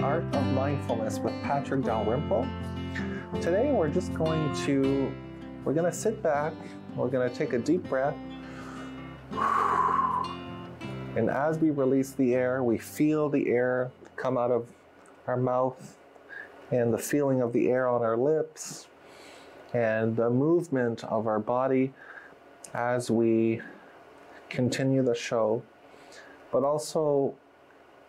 Art of Mindfulness with Patrick Dalrymple. Today we're going to sit back, we're going to take a deep breath, and as we release the air, we feel the air come out of our mouth and the feeling of the air on our lips and the movement of our body as we continue the show. But also,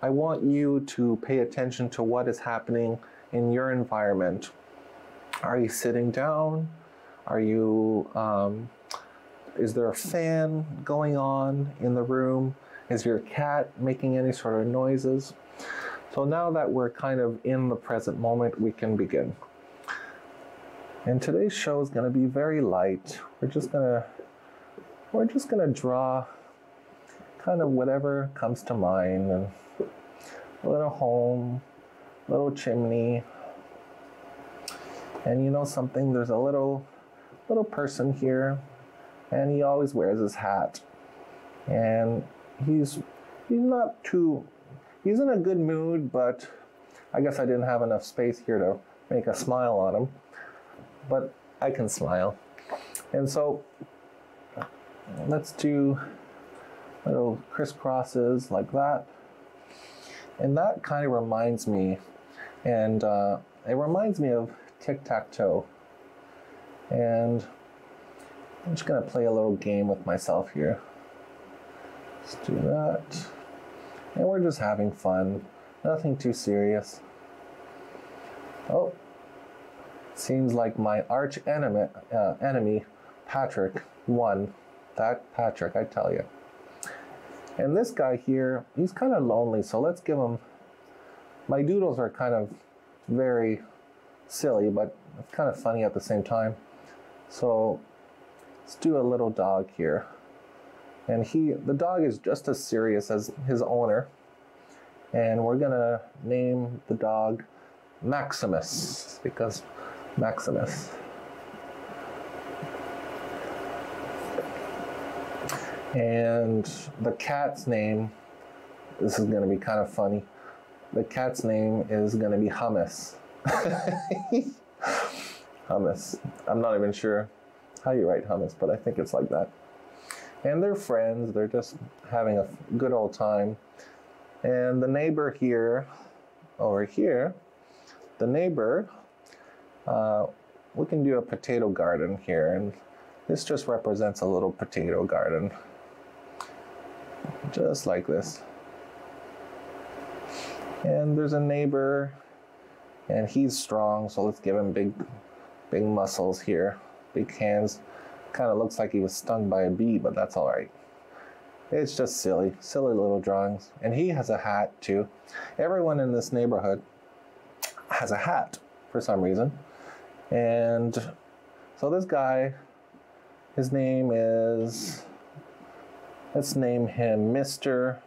I want you to pay attention to what is happening in your environment. Are you sitting down? Is there a fan going on in the room? Is your cat making any sort of noises? So now that we're kind of in the present moment, we can begin. And today's show is going to be very light. We're just gonna draw kind of whatever comes to mind, and a little home, a little chimney, and you know something, there's a little person here, and he always wears his hat, and he's in a good mood, but I guess I didn't have enough space here to make a smile on him, but I can smile. And so let's do little crisscrosses like that. And that kind of reminds me, and it reminds me of tic-tac-toe. And I'm just gonna play a little game with myself here. Let's do that. And we're just having fun, nothing too serious. Oh, seems like my arch enemy, Patrick, won. That Patrick, I tell you. And this guy here, he's kind of lonely, so let's give him... My doodles are kind of very silly, but it's kind of funny at the same time. So let's do a little dog here. And the dog is just as serious as his owner. And we're gonna name the dog Maximus, because Maximus. And the cat's name, this is going to be kind of funny. The cat's name is going to be Hummus. Hummus. I'm not even sure how you write hummus, but I think it's like that. And they're friends. They're just having a good old time. And the neighbor here, over here, the neighbor, we can do a potato garden here. And this just represents a little potato garden. Just like this. And there's a neighbor, and he's strong, so let's give him big muscles here, big hands. Kind of looks like he was stung by a bee, but that's all right. It's just silly little drawings. And he has a hat too. Everyone in this neighborhood has a hat for some reason. And so this guy, his name is... Let's name him Mr.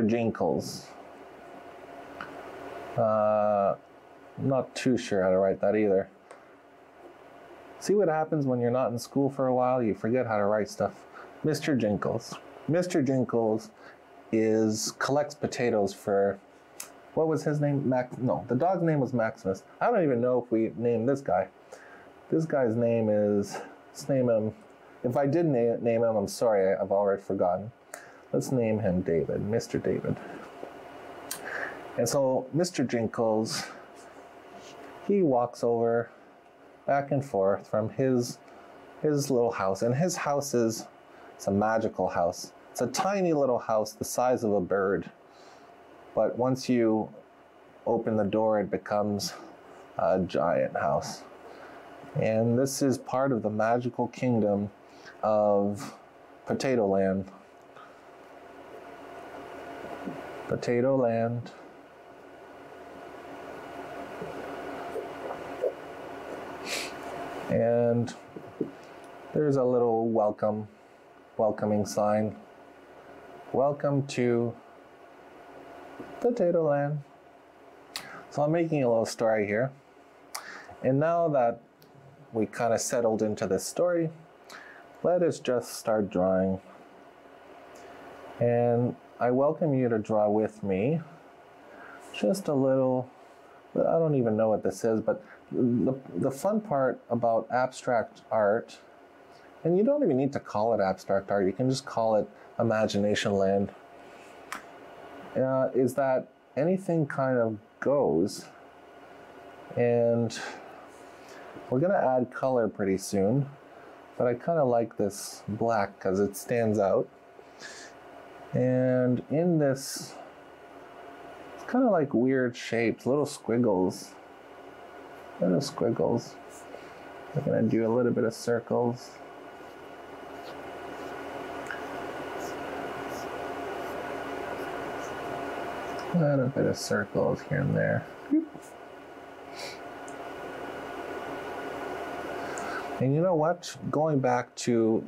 Jinkles. Not too sure how to write that either. See what happens when you're not in school for a while? You forget how to write stuff. Mr. Jinkles. Mr. Jinkles collects potatoes for, what was his name? The dog's name was Maximus. I don't even know if we named this guy. This guy's name is, let's name him. If I did name him, I'm sorry, I've already forgotten. Let's name him David, Mr. David. And so Mr. Jinkles, he walks over back and forth from his little house. And his house it's a magical house. It's a tiny little house the size of a bird. But once you open the door, it becomes a giant house. And this is part of the magical kingdom of Potato Land. Potato Land. And there's a little welcoming sign. Welcome to Potato Land. So I'm making a little story here. And now that we kind of settled into this story, let us just start drawing. And I welcome you to draw with me. just a little, I don't even know what this is, but the fun part about abstract art, and you don't even need to call it abstract art, you can just call it imagination land, is that anything kind of goes. And we're going to add color pretty soon, but I kind of like this black because it stands out. And in this, it's kind of like weird shapes, little squiggles. Little squiggles. We're going to do a little bit of circles. A little bit of circles here and there. And you know what? Going back to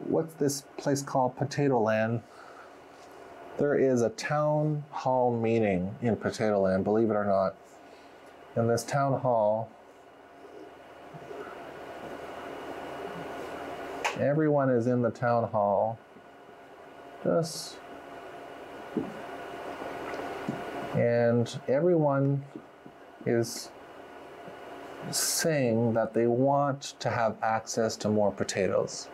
what's this place called? Potato Land. There is a town hall meeting in Potato Land, believe it or not. In this town hall, everyone is in the town hall. And everyone is saying that they want to have access to more potatoes,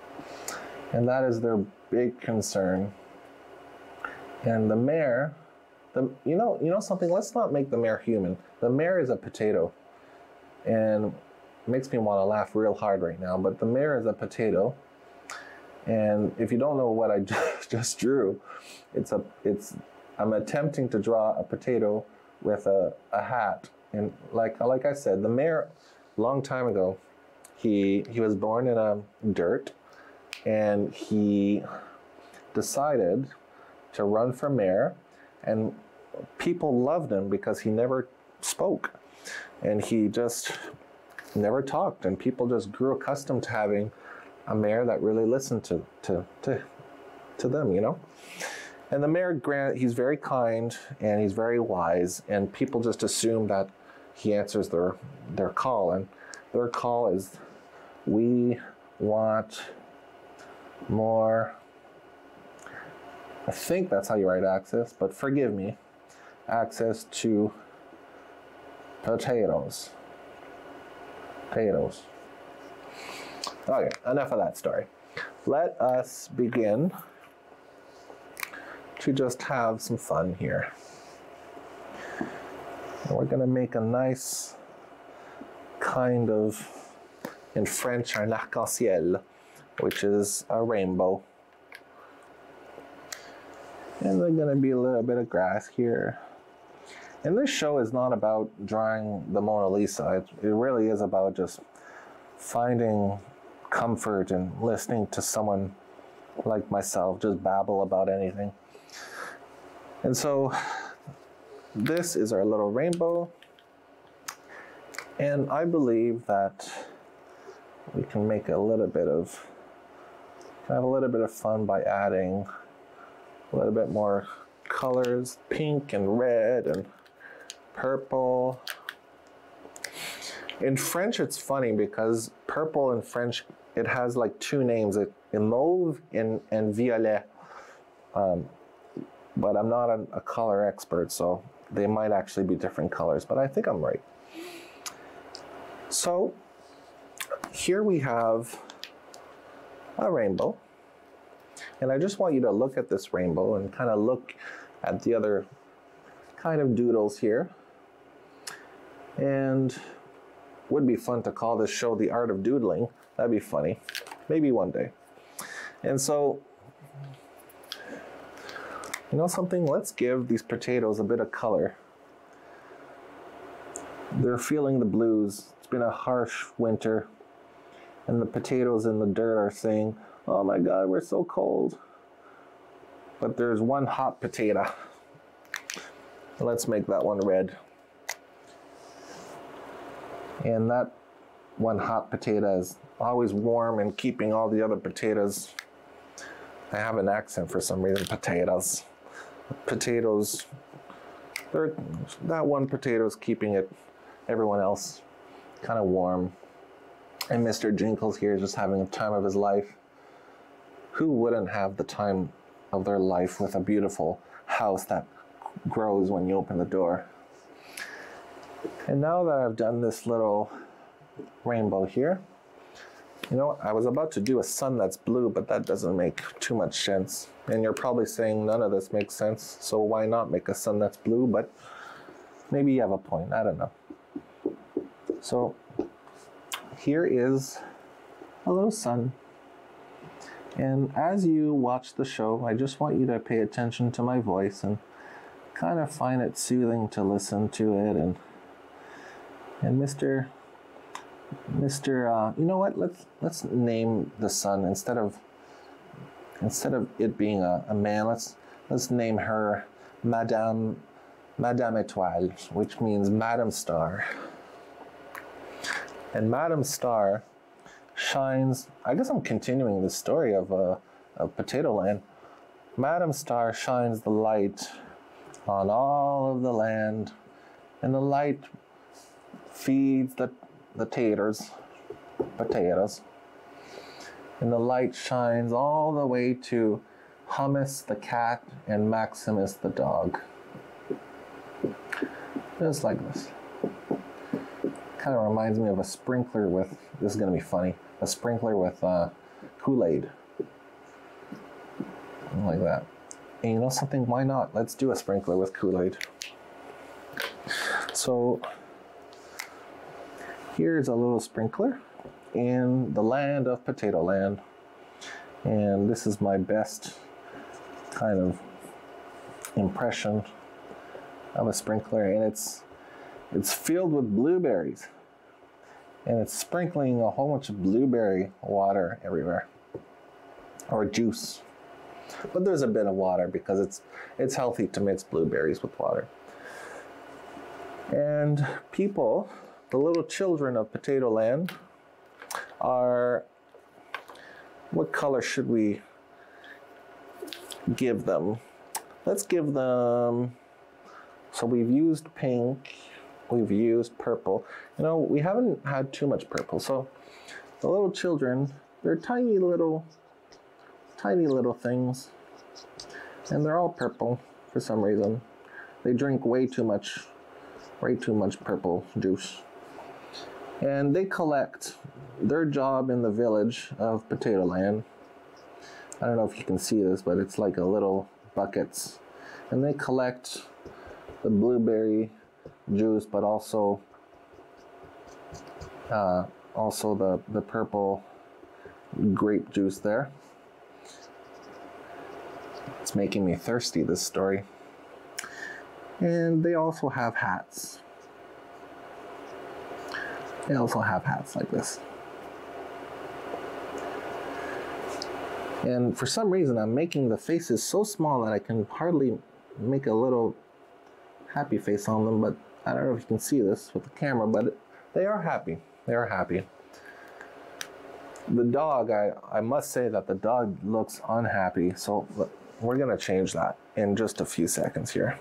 and that is their big concern. And the mayor, you know something, let's not make the mayor human. The mayor is a potato, and it makes me want to laugh real hard right now, but the mayor is a potato. And if you don't know what I just drew, I'm attempting to draw a potato with a hat. And like I said, the mayor, long time ago, he was born in a dirt, and he decided to run for mayor, and people loved him because he never spoke, and he just never talked, and people just grew accustomed to having a mayor that really listened to them, you know. And the mayor, he's very kind and he's very wise, and people just assume that he answers their call, and their call is, we want more, I think that's how you write access, but forgive me, access to potatoes. Potatoes. Okay, enough of that story. Let us begin to just have some fun here. And we're going to make a nice kind of, in French, un arc-en-ciel, which is a rainbow. And there's going to be a little bit of grass here. And this show is not about drawing the Mona Lisa. It really is about just finding comfort and listening to someone like myself just babble about anything. And so this is our little rainbow, and I believe that we can make have a little bit of fun by adding a little bit more colors, pink and red and purple. In French, it's funny because purple in French, it has like two names, mauve and violet. But I'm not a color expert, so they might actually be different colors, but I think I'm right. So here we have a rainbow, and I just want you to look at this rainbow and kind of look at the other kind of doodles here. And would be fun to call this show The Art of Doodling. That'd be funny, maybe one day. And so, you know something? Let's give these potatoes a bit of color. They're feeling the blues. It's been a harsh winter, and the potatoes in the dirt are saying, oh my God, we're so cold. But there's one hot potato. Let's make that one red. And that one hot potato is always warm and keeping all the other potatoes. I have an accent for some reason, potatoes. Potatoes, that one potato is keeping everyone else kind of warm. And Mr. Jinkles here is just having a time of his life. Who wouldn't have the time of their life with a beautiful house that grows when you open the door. And now that I've done this little rainbow here, you know, I was about to do a sun that's blue, but that doesn't make too much sense. And you're probably saying none of this makes sense, so why not make a sun that's blue? But maybe you have a point, I don't know. So here is a little sun. And as you watch the show, I just want you to pay attention to my voice and kind of find it soothing to listen to it. And Mr. You know what? Let's name the sun instead of it being a man. Let's name her Madame Étoile, which means Madame Star. And Madame Star shines. I guess I'm continuing the story of Potato Land. Madame Star shines the light on all of the land, and the light feeds the potatoes, and the light shines all the way to Hummus the cat and Maximus the dog. Just like this. Kind of reminds me of a sprinkler with, this is going to be funny, a sprinkler with Kool-Aid. Like that. And you know something, why not? Let's do a sprinkler with Kool-Aid. So here's a little sprinkler in the land of Potato Land. And this is my best kind of impression of a sprinkler, and it's filled with blueberries, and it's sprinkling a whole bunch of blueberry water everywhere, or juice. But there's a bit of water because it's healthy to mix blueberries with water. And people, the little children of Potato Land, are, what color should we give them? Let's give them, so we've used pink, we've used purple. You know, we haven't had too much purple. So the little children, they're tiny little things, and they're all purple for some reason. They drink way too much purple juice. And they collect, their job in the village of Potato Land, I don't know if you can see this, but it's like a little buckets. And they collect the blueberry juice, but also the purple grape juice there. It's making me thirsty, this story. And they also have hats. They also have hats like this. And for some reason, I'm making the faces so small that I can hardly make a little happy face on them, but I don't know if you can see this with the camera, but they are happy. They are happy. The dog, I must say that the dog looks unhappy, so we're gonna change that in just a few seconds here.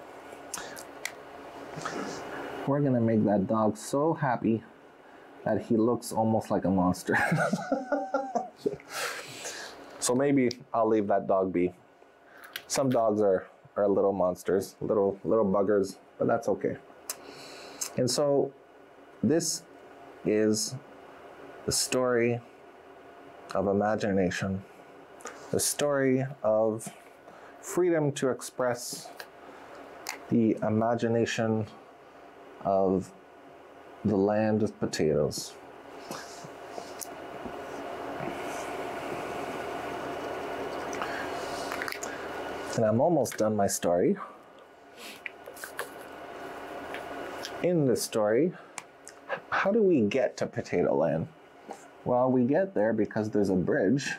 We're gonna make that dog so happy that he looks almost like a monster. So maybe I'll leave that dog be. Some dogs are little monsters, little buggers, but that's okay. And so this is the story of imagination, the story of freedom to express the imagination of the land of potatoes. And I'm almost done my story. In this story, how do we get to Potato Land? Well, we get there because there's a bridge.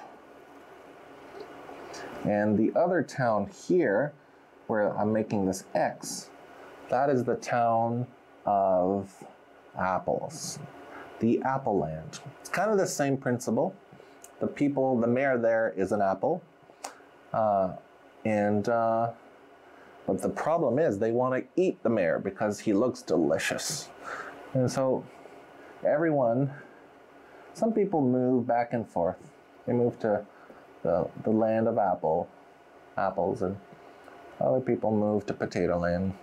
And the other town here, where I'm making this X, that is the town of apples, the Apple Land. It's kind of the same principle. The mayor there is an apple. But the problem is they want to eat the mayor because he looks delicious. And so some people move back and forth. They move to the land of apples, and Other people move to Potato Land.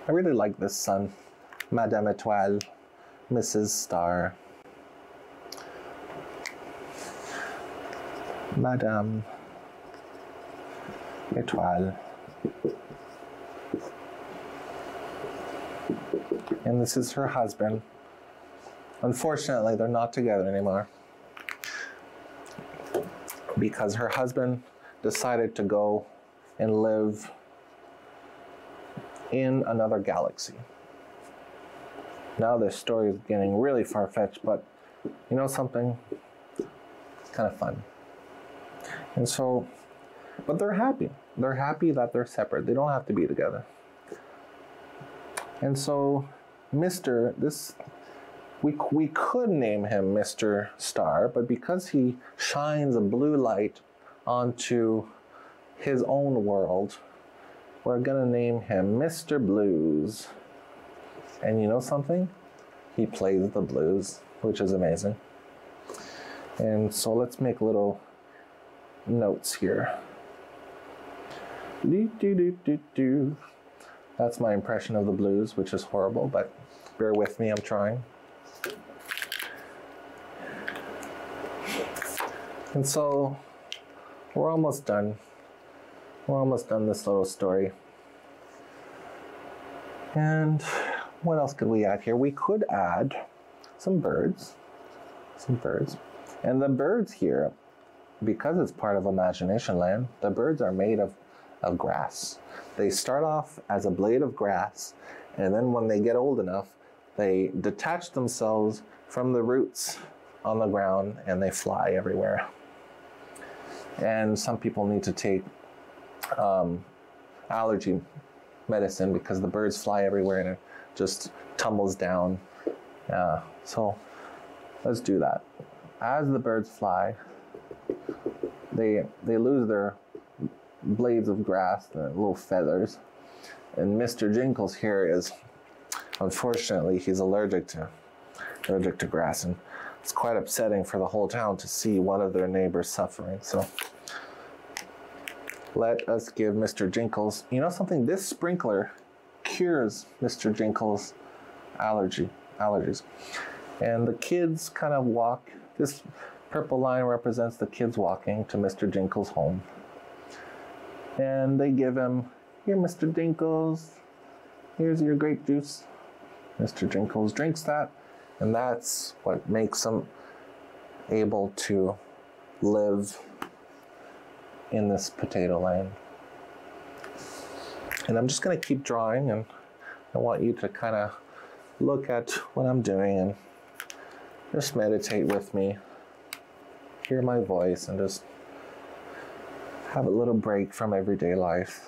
I really like this sun. Madame Étoile, Mrs. Star, Madame Étoile. And this is her husband. Unfortunately, they're not together anymore because her husband decided to go and live in another galaxy. Now this story is getting really far-fetched, but you know something? It's kind of fun. And so, but they're happy. They're happy that they're separate. They don't have to be together. And so, we could name him Mr. Star, but because he shines a blue light onto his own world, we're gonna name him Mr. Blues. And you know something? He plays the blues, which is amazing. And so let's make little notes here. Do, do, do, do, do. That's my impression of the blues, which is horrible, but bear with me, I'm trying. And so we're almost done. We're almost done this little story. And what else could we add here? We could add some birds. And the birds here, because it's part of Imagination Land, the birds are made of grass. They start off as a blade of grass, and then when they get old enough, they detach themselves from the roots on the ground and they fly everywhere. And some people need to take allergy medicine because the birds fly everywhere and it just tumbles down. So let's do that. As the birds fly, they lose their blades of grass, the little feathers. And Mr. Jinkles here is, unfortunately, he's allergic to grass, and it's quite upsetting for the whole town to see one of their neighbors suffering. So let us give Mr. Jinkles, you know something? This sprinkler cures Mr. Jinkles' allergies. And the kids kind of walk. This purple line represents the kids walking to Mr. Jinkles' home. And they give him, here, Mr. Jinkles, here's your grape juice. Mr. Jinkles drinks that, and that's what makes him able to live in this potato land. And I'm just going to keep drawing, and I want you to kind of look at what I'm doing and just meditate with me, hear my voice, and just have a little break from everyday life.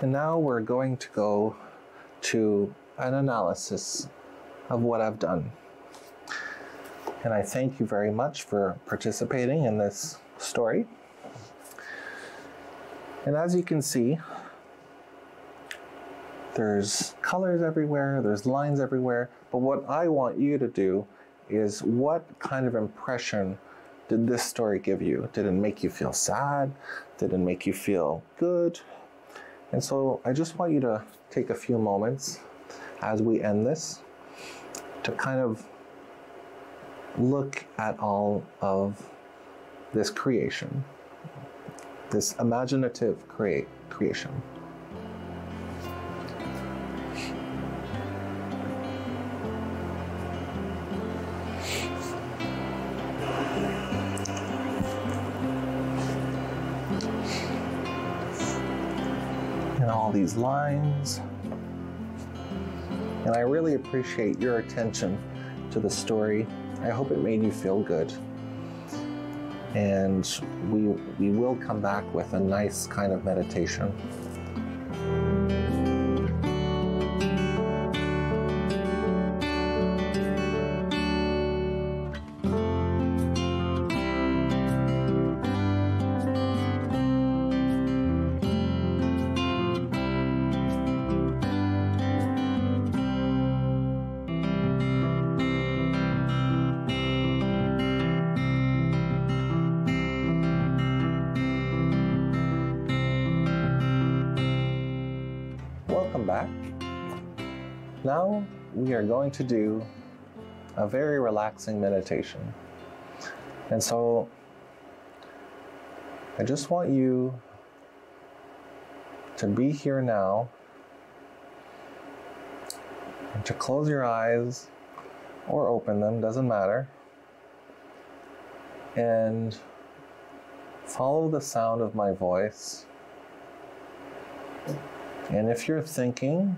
And now we're going to go to an analysis of what I've done. And I thank you very much for participating in this story. And as you can see, there's colors everywhere, there's lines everywhere, but what I want you to do is, what kind of impression did this story give you? Did it make you feel sad? Did it make you feel good? And so I just want you to take a few moments as we end this to kind of look at all of this creation, this imaginative creation. and all these lines. And I really appreciate your attention to the story. I hope it made you feel good. And we will come back with a nice kind of meditation. Welcome back. Now we are going to do a very relaxing meditation. And so I just want you to be here now and to close your eyes or open them, doesn't matter, and follow the sound of my voice. And if you're thinking,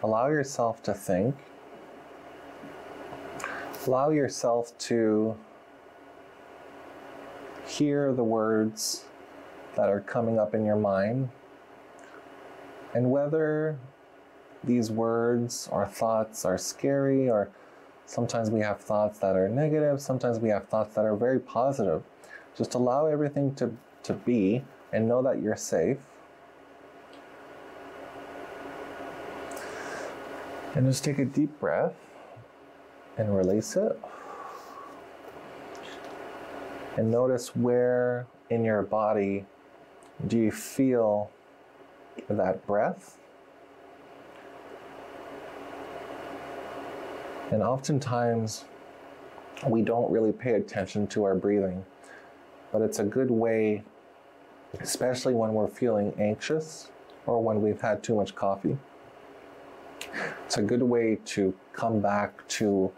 allow yourself to think. Allow yourself to hear the words that are coming up in your mind. And whether these words or thoughts are scary, or sometimes we have thoughts that are negative, sometimes we have thoughts that are very positive. Just allow everything to be and know that you're safe. And just take a deep breath and release it. And notice where in your body do you feel that breath. And oftentimes we don't really pay attention to our breathing, but it's a good way, especially when we're feeling anxious or when we've had too much coffee. It's a good way to come back to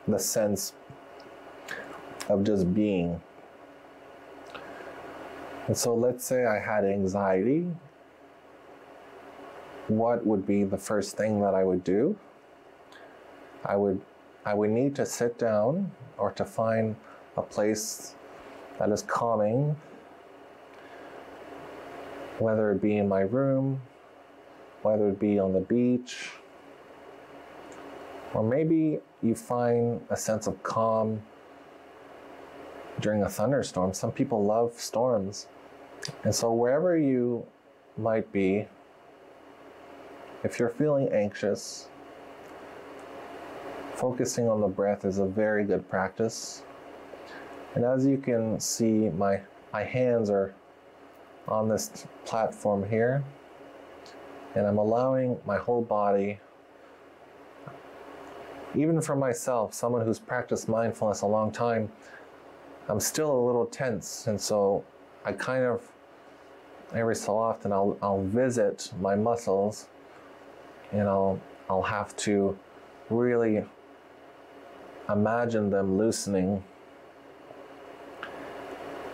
the sense of just being. And so let's say I had anxiety. What would be the first thing that I would do? I would need to sit down or to find a place that is calming, whether it be in my room, whether it be on the beach, or maybe you find a sense of calm during a thunderstorm. Some people love storms. And so wherever you might be, if you're feeling anxious, focusing on the breath is a very good practice. And as you can see, my hands are on this platform here. And I'm allowing my whole body, even for myself, someone who's practiced mindfulness a long time, I'm still a little tense. And so I kind of, every so often, I'll visit my muscles and I'll have to really imagine them loosening.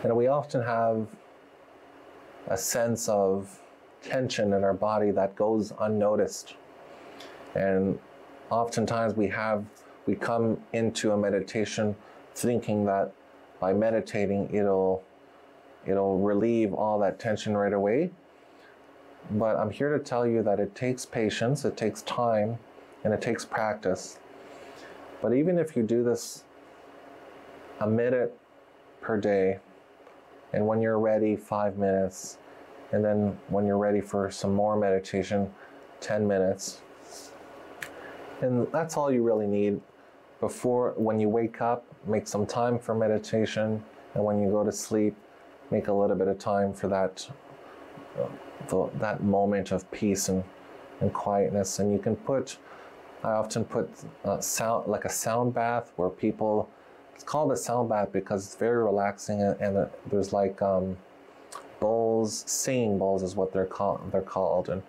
And we often have a sense of tension in our body that goes unnoticed. And oftentimes we come into a meditation thinking that by meditating it'll relieve all that tension right away. But I'm here to tell you that it takes patience, it takes time, and it takes practice. But even if you do this a minute per day, and when you're ready, 5 minutes, and then when you're ready for some more meditation, 10 minutes. And that's all you really need. When you wake up, make some time for meditation, and when you go to sleep, make a little bit of time for that moment of peace and quietness. And you can I often put sound, like a sound bath, where people, it's called a sound bath because it's very relaxing, and there's like bowls, singing bowls is what they're called, and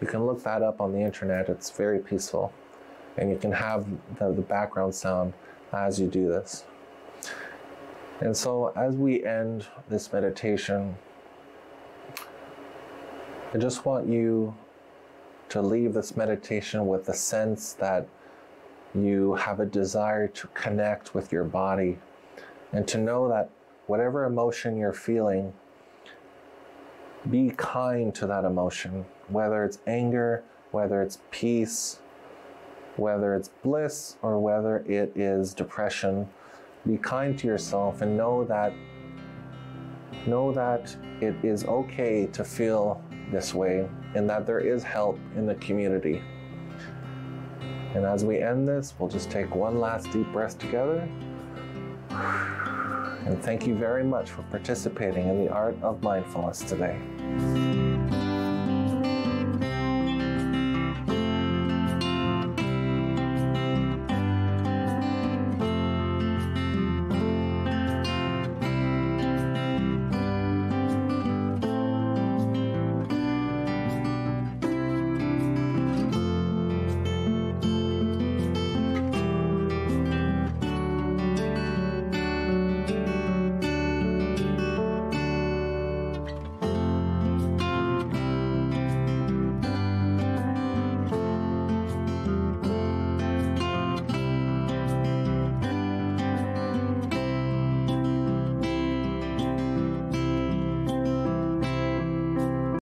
you can look that up on the internet. It's very peaceful, and you can have the background sound as you do this. And so as we end this meditation, I just want you to leave this meditation with the sense that you have a desire to connect with your body and to know that whatever emotion you're feeling, be kind to that emotion, whether it's anger, whether it's peace, whether it's bliss, or whether it is depression. Be kind to yourself and know that it is okay to feel this way and that there is help in the community. And as we end this, we'll just take one last deep breath together. And thank you very much for participating in the art of mindfulness today.